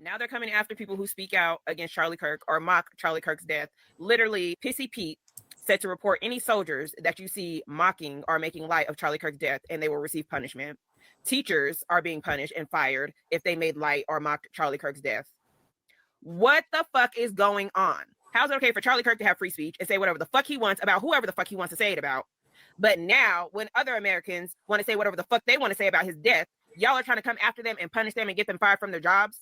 Now they're coming after people who speak out against Charlie Kirk or mock Charlie Kirk's death. Literally, Pissy Pete said to report any soldiers that you see mocking or making light of Charlie Kirk's death, and they will receive punishment. Teachers are being punished and fired if they made light or mocked Charlie Kirk's death. What the fuck is going on? How's it okay for Charlie Kirk to have free speech and say whatever the fuck he wants about whoever the fuck he wants to say it about? But now, when other Americans want to say whatever the fuck they want to say about his death, y'all are trying to come after them and punish them and get them fired from their jobs?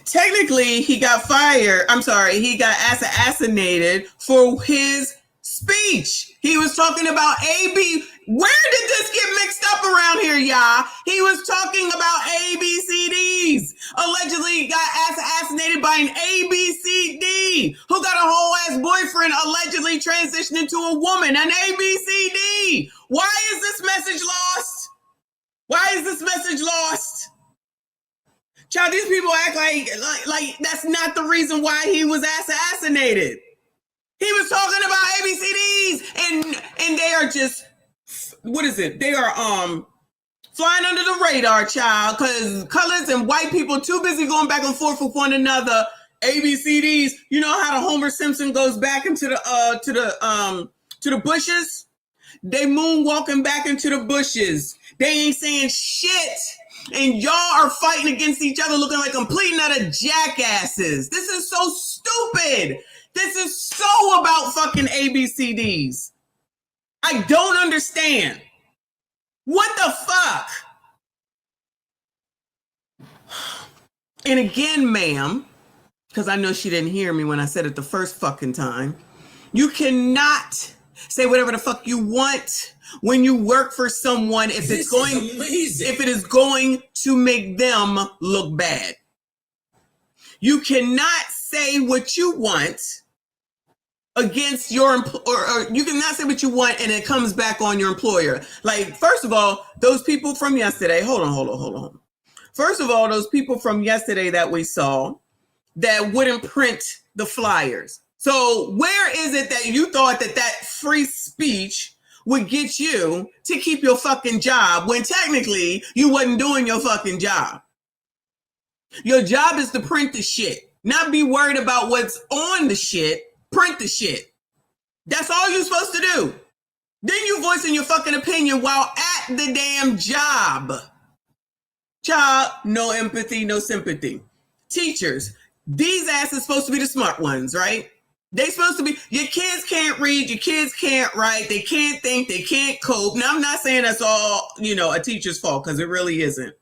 Technically, he got fired. I'm sorry, he got assassinated for his speech. He was talking about AB. Where did this get mixed up around here, y'all? He was talking about ABCDs. Allegedly got assassinated by an ABCD who got a whole ass boyfriend, allegedly transitioned into a woman, an ABCD. Why is this message lost? Why is this message lost? Child, these people act like that's not the reason why he was assassinated. He was talking about ABCDs, and they are just, what is it? They are flying under the radar, child, because colors and white people too busy going back and forth with one another. ABCDs, you know how the Homer Simpson goes back into the bushes? They moonwalking back into the bushes. They ain't saying shit. And y'all are fighting against each other looking like complete and utter jackasses. This is so stupid. This is so about fucking ABCDs. I don't understand. What the fuck? And again, ma'am, because I know she didn't hear me when I said it the first fucking time, you cannot say whatever the fuck you want when you work for someone if it is going to make them look bad. You cannot say what you want against your or you cannot say what you want and it comes back on your employer. Like, first of all, those people from yesterday, hold on. First of all, those people from yesterday that we saw that wouldn't print the flyers. So where is it that you thought that free speech would get you to keep your fucking job when technically you wasn't doing your fucking job? Your job is to print the shit, not be worried about what's on the shit. Print the shit. That's all you're supposed to do. Then you voicing your fucking opinion while at the damn job. Child, no empathy, no sympathy. Teachers, these asses supposed to be the smart ones, right? They supposed to be, your kids can't read, your kids can't write, they can't think, they can't cope. Now, I'm not saying that's all, a teacher's fault, because it really isn't.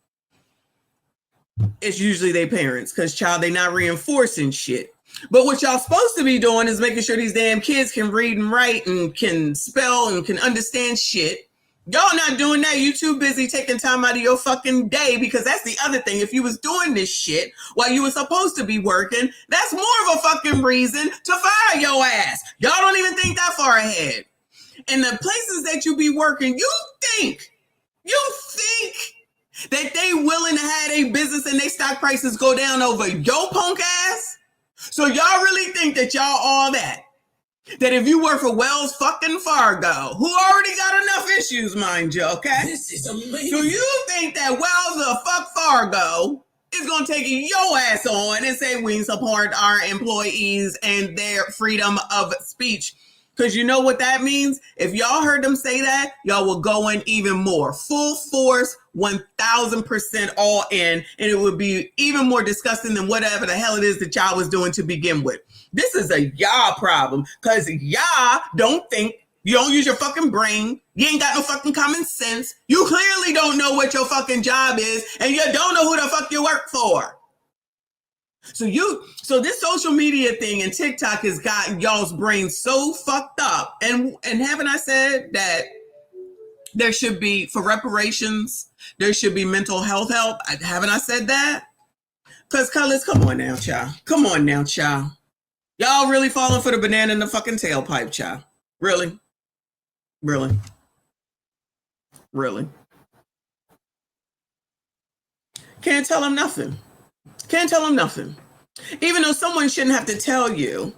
It's usually their parents, because, child, they not reinforcing shit. But what y'all supposed to be doing is making sure these damn kids can read and write and can spell and can understand shit. Y'all not doing that. You too busy taking time out of your fucking day, because that's the other thing. If you was doing this shit while you were supposed to be working, that's more of a fucking reason to fire your ass. Y'all don't even think that far ahead. And the places that you be working, you think that they willing to have a business and they stock prices go down over your punk ass? So y'all really think that y'all all that if you work for Wells fucking Fargo, who already got enough issues, mind you, okay? This is amazing. So you think that Wells or fuck Fargo is going to take your ass on and say we support our employees and their freedom of speech? Because you know what that means? If y'all heard them say that, y'all will go in even more. Full force, 1,000% all in. And it would be even more disgusting than whatever the hell it is that y'all was doing to begin with. This is a y'all problem. Because y'all don't think, you don't use your fucking brain. You ain't got no fucking common sense. You clearly don't know what your fucking job is. And you don't know who the fuck you work for. So this social media thing and TikTok has gotten y'all's brains so fucked up. And haven't I said that there should be, for reparations, there should be mental health help? Haven't I said that? Because colors, come on now, child. Come on now, child. Y'all really falling for the banana in the fucking tailpipe, child. Really? Really? Really? Can't tell them nothing. Can't tell them nothing. Even though someone shouldn't have to tell you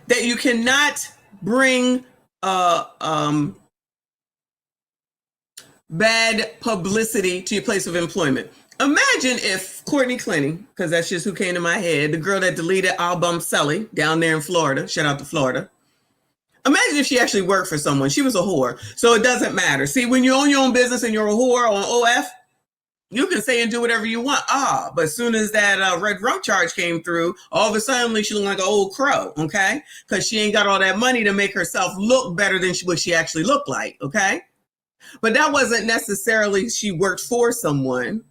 that you cannot bring bad publicity to your place of employment. Imagine if Courtney Clenny, because that's just who came to my head, the girl that deleted Album Sully down there in Florida, shout out to Florida. Imagine if she actually worked for someone. She was a whore. So it doesn't matter. See, when you own your own business and you're a whore on OF, you can say and do whatever you want. But as soon as that red rum charge came through, all of a sudden she looked like an old crow, okay? Because she ain't got all that money to make herself look better than what she actually looked like, okay? But that wasn't necessarily she worked for someone.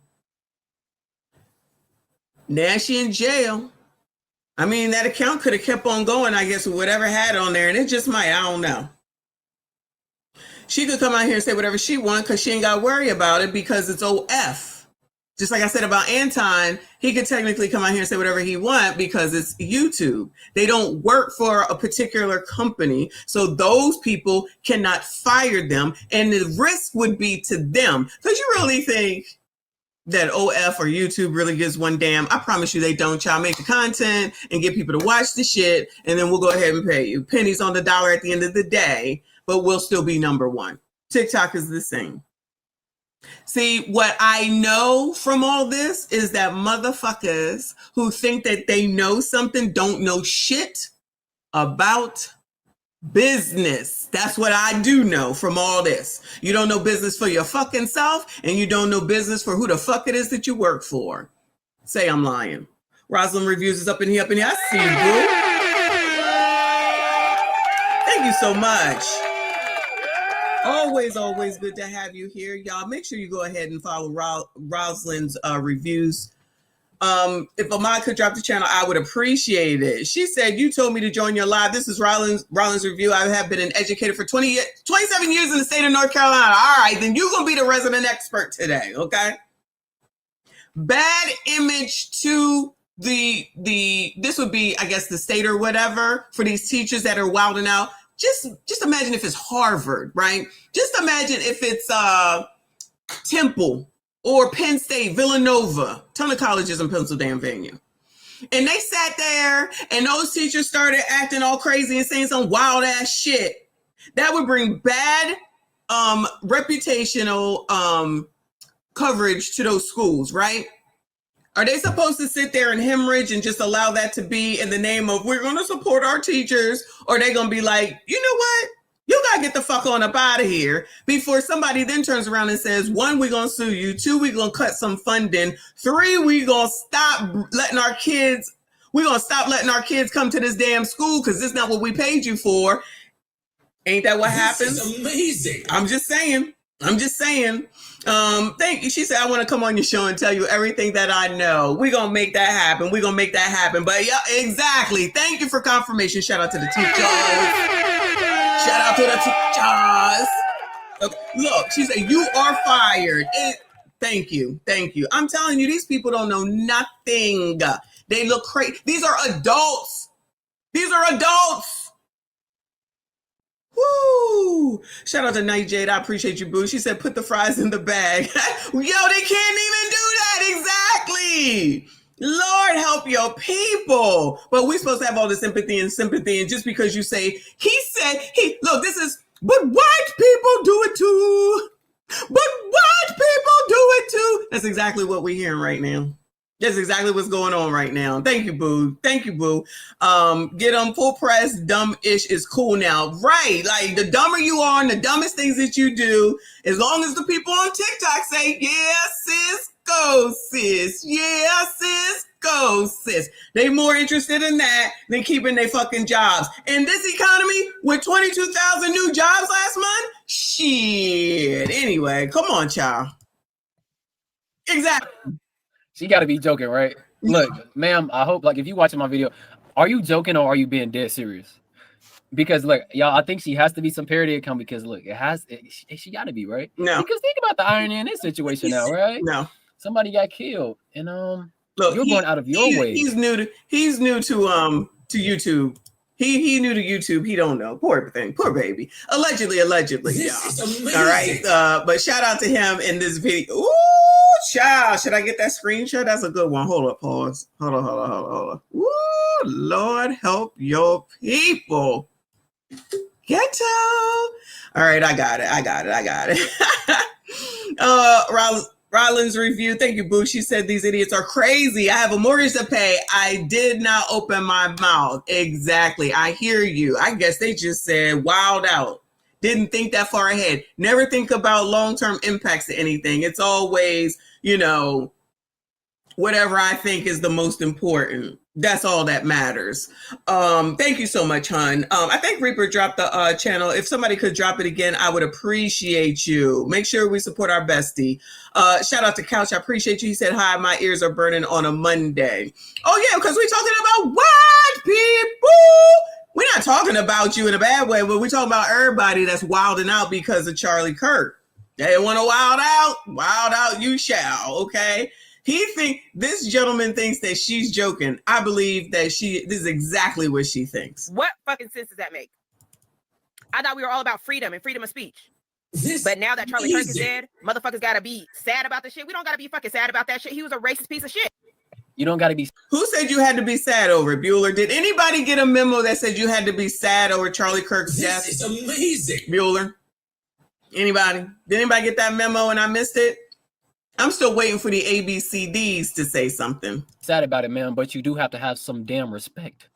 Now she in jail. I mean, that account could have kept on going, I guess, with whatever had on there, and it just might, I don't know. She could come out here and say whatever she wants because she ain't got to worry about it because it's OF. Just like I said about Anton, he could technically come out here and say whatever he wants because it's YouTube. They don't work for a particular company, so those people cannot fire them, and the risk would be to them. Because you really think that OF or YouTube really gives one damn? I promise you they don't. Y'all make the content and get people to watch the shit, and then we'll go ahead and pay you. Pennies on the dollar at the end of the day, but we'll still be number one. TikTok is the same. See, what I know from all this is that motherfuckers who think that they know something don't know shit about business. That's what I do know from all this. You don't know business for your fucking self, and you don't know business for who the fuck it is that you work for. Say I'm lying. Rosalind Reviews is up in here, I see you, boo. Thank you so much. Always good to have you here. Y'all, make sure you go ahead and follow Rosalind's reviews. If Ahmad could drop the channel, I would appreciate it. She said, you told me to join your live. This is Rollins Review. I have been an educator for 27 years in the state of North Carolina. All right, then you're going to be the resident expert today, okay? Bad image to this would be, I guess, the state or whatever for these teachers that are wilding out. Just imagine if it's Harvard, right? Just imagine if it's Temple or Penn State, Villanova, ton of colleges in Pennsylvania. And they sat there and those teachers started acting all crazy and saying some wild ass shit. That would bring bad reputational coverage to those schools, right? Are they supposed to sit there and hemorrhage and just allow that to be in the name of we're going to support our teachers? Or are they going to be like, you know what? You got to get the fuck on up out of here before somebody then turns around and says, 1, we're going to sue you. 2, we're going to cut some funding. 3, we're going to stop letting our kids come to this damn school because this is not what we paid you for. Ain't that what happens? This is amazing. I'm just saying. Thank you. She said, I want to come on your show and tell you everything that I know. We're going to make that happen. But yeah, exactly. Thank you for confirmation. Shout out to the teachers. Okay. Look, she said, you are fired. Thank you. I'm telling you, these people don't know nothing. They look crazy. These are adults. Woo! Shout out to Night Jade. I appreciate you, boo. She said, put the fries in the bag. Yo, they can't even do that. Exactly. Lord help your people. But we're supposed to have all this empathy. And just because you say, but white people do it too. That's exactly what we're hearing right now. That's exactly what's going on right now. Thank you, boo. Get on full press. Dumb-ish is cool now. Right. Like the dumber you are and the dumbest things that you do, as long as the people on TikTok say, yeah, sis, go, sis. Yeah, sis, go, sis. They more interested in that than keeping their fucking jobs. In this economy, with 22,000 new jobs last month, shit. Anyway, come on, child. Exactly. She got to be joking, right? Look, ma'am, I hope, like, if you watching my video, are you joking or are you being dead serious? Because, look, y'all, I think she has to be some parody account because, look, she got to be, right? No. Because think about the irony in this situation now, right? No. Somebody got killed, and look, you're going out of your way. He's new to YouTube. He new to YouTube. He don't know. Poor thing. Poor baby. Allegedly, y'all. All right. But shout out to him in this video. Ooh, child. Should I get that screenshot? That's a good one. Hold up. Pause. Hold on. Ooh, Lord help your people. Ghetto. All right. I got it. Rollins review. Thank you, Boo. She said these idiots are crazy. I have a mortgage to pay. I did not open my mouth. Exactly. I hear you. I guess they just said wild out. Didn't think that far ahead. Never think about long-term impacts to anything. It's always, whatever I think is the most important. That's all that matters. Thank you so much, hon. I think Reaper dropped the channel. If somebody could drop it again, I would appreciate you. Make sure we support our bestie. Shout out to Couch. I appreciate you. He said, hi, my ears are burning on a Monday. Oh, yeah, because we're talking about white people. We're not talking about you in a bad way, but we're talking about everybody that's wilding out because of Charlie Kirk. They want to wild out, you shall, okay? This gentleman thinks that she's joking. I believe that this is exactly what she thinks. What fucking sense does that make? I thought we were all about freedom and freedom of speech. But now that Charlie Kirk is dead, motherfuckers gotta be sad about the shit. We don't gotta be fucking sad about that shit. He was a racist piece of shit. You don't gotta be. Who said you had to be sad over it, Bueller? Did anybody get a memo that said you had to be sad over Charlie Kirk's death? This is amazing. Bueller? Anybody? Did anybody get that memo and I missed it? I'm still waiting for the ABCDs to say something. Sad about it, man, but you do have to have some damn respect.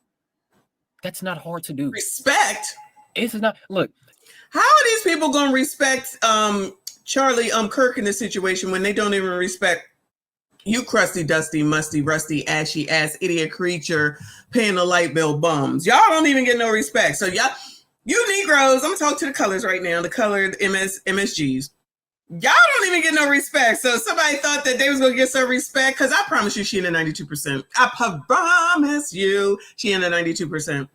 That's not hard to do. Respect? It's not. Look. How are these people going to respect Charlie Kirk in this situation when they don't even respect you, crusty, dusty, musty, rusty, ashy ass idiot creature paying the light bill bums? Y'all don't even get no respect. So y'all, you Negroes, I'm going to talk to the colors right now, the colored MSGs. Y'all don't even get no respect. So somebody thought that they was going to get some respect because I promise you she in the 92%. I promise you she in the 92%.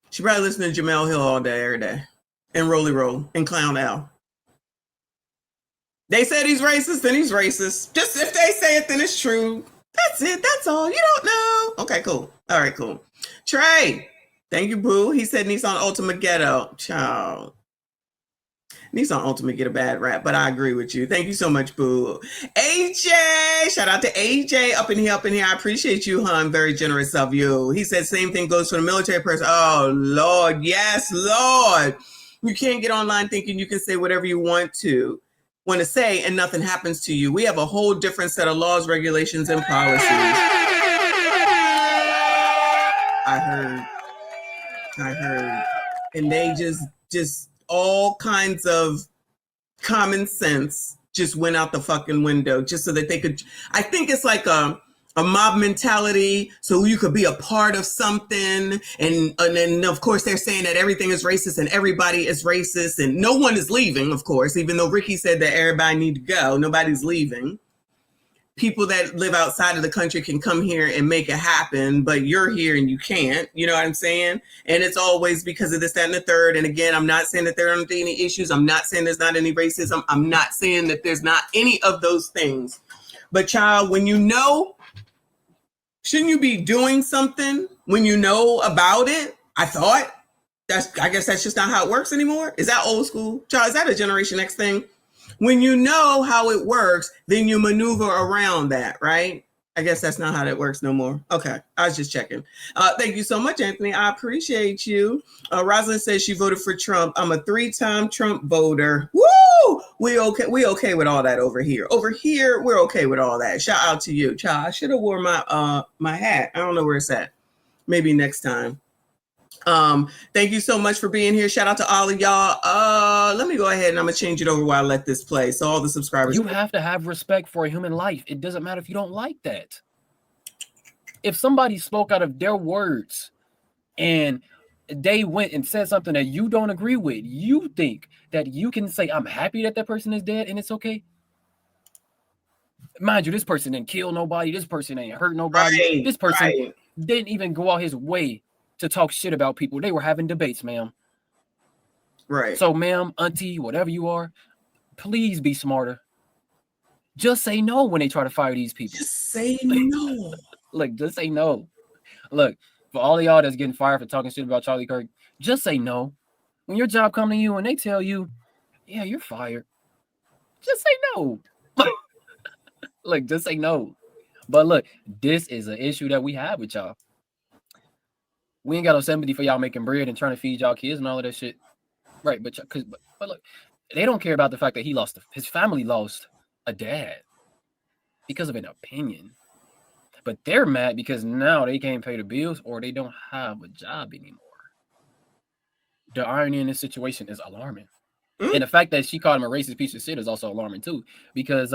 She probably listen to Jamel Hill all day, every day. And Rolly Roll and Clown Al. They said he's racist, then he's racist. Just if they say it, then it's true. That's it. That's all. You don't know. Okay, cool. All right, cool. Trey. Thank you, Boo. He said Nissan Ultimate Ghetto. Child. Nissan Ultimate get a bad rap, but I agree with you. Thank you so much, Boo. AJ, shout out to AJ up in here. I appreciate you, hon. Very generous of you. He said same thing goes for the military person. Oh, Lord. Yes, Lord. You can't get online thinking you can say whatever you want to say and nothing happens to you. We have a whole different set of laws, regulations, and policies. I heard. And they just all kinds of common sense just went out the fucking window just so that they could. I think it's like a mob mentality, so you could be a part of something. And then, of course, they're saying that everything is racist and everybody is racist and no one is leaving, of course, even though Ricky said that everybody need to go. Nobody's leaving. People that live outside of the country can come here and make it happen, but you're here and you can't. You know what I'm saying? And it's always because of this, that, and the third. And again, I'm not saying that there aren't any issues. I'm not saying there's not any racism. I'm not saying that there's not any of those things. But child, when you know, shouldn't you be doing something when you know about it? I guess that's just not how it works anymore. Is that old school? Child, is that a Generation X thing? When you know how it works, then you maneuver around that, right? I guess that's not how that works no more. Okay, I was just checking. Thank you so much, Anthony. I appreciate you. Rosalind says she voted for Trump. I'm a 3-time Trump voter. Woo! We okay with all that over here. Over here, we're okay with all that. Shout out to you, child. I should have wore my hat. I don't know where it's at. Maybe next time. Thank you so much for being here. Shout out to all of y'all. Let me go ahead and I'm gonna change it over while I let this play. So all the subscribers. You have to have respect for a human life. It doesn't matter if you don't like that. If somebody spoke out of their words and they went and said something that you don't agree with, you think that you can say, I'm happy that person is dead and it's okay? Mind you, this person didn't kill nobody. This person ain't hurt nobody. Right, this person didn't even go out his way to talk shit about people. They were having debates, ma'am. Right. So, ma'am, auntie, whatever you are, please be smarter. Just say no when they try to fire these people. Just say no. Look, just say no. Look, for all of y'all that's getting fired for talking shit about Charlie Kirk, just say no. When your job comes to you and they tell you, yeah, you're fired, just say no. Look, just say no. But look, this is an issue that we have with y'all. We ain't got no sympathy for y'all making bread and trying to feed y'all kids and all of that shit. Right, but look, they don't care about the fact that he lost, his family lost a dad because of an opinion. But they're mad because now they can't pay the bills or they don't have a job anymore. The irony in this situation is alarming. And the fact that she called him a racist piece of shit is also alarming too. Because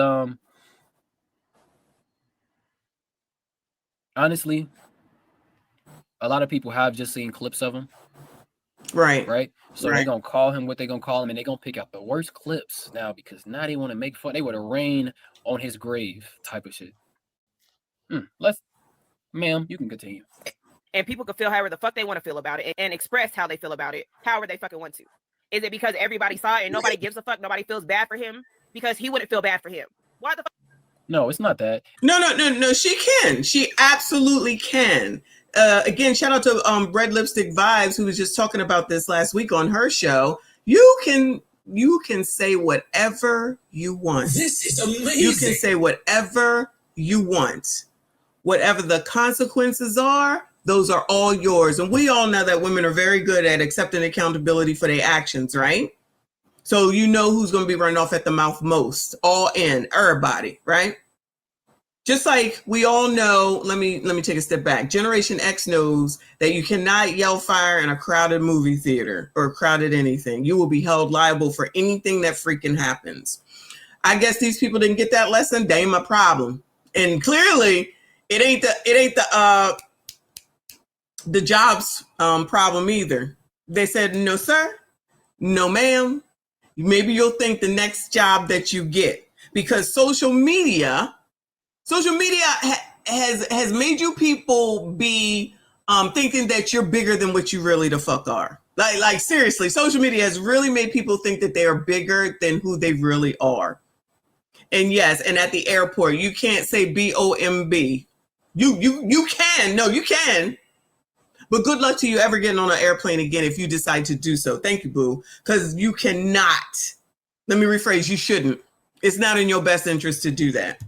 honestly, a lot of people have just seen clips of him. Right. So they're gonna call him what they're gonna call him, and they're gonna pick out the worst clips now because now they want to make fun. They want to rain on his grave type of shit. Ma'am, you can continue. And people can feel however the fuck they want to feel about it and express how they feel about it, however they fucking want to. Is it because everybody saw it and nobody gives a fuck? Nobody feels bad for him? Because he wouldn't feel bad for him. Why the fuck? No, it's not that. No. She can. She absolutely can. Again, shout out to Red Lipstick Vibes, who was just talking about this last week on her show. You can say whatever you want. This is amazing. You can say whatever you want. Whatever the consequences are, those are all yours. And we all know that women are very good at accepting accountability for their actions, right? So you know who's going to be running off at the mouth most. All in, everybody, right? Just like we all know, let me take a step back. Generation X knows that you cannot yell fire in a crowded movie theater or crowded anything. You will be held liable for anything that freaking happens. I guess these people didn't get that lesson. They ain't my problem. And clearly, it ain't the jobs problem either. They said, no, sir, no, ma'am. Maybe you'll think the next job that you get, because social media has made you people be thinking that you're bigger than what you really the fuck are. Like seriously, social media has really made people think that they are bigger than who they really are. And yes, and at the airport, you can't say B-O-M-B. You can. No, you can. But good luck to you ever getting on an airplane again if you decide to do so. Thank you, boo. Because you cannot. Let me rephrase, you shouldn't. It's not in your best interest to do that.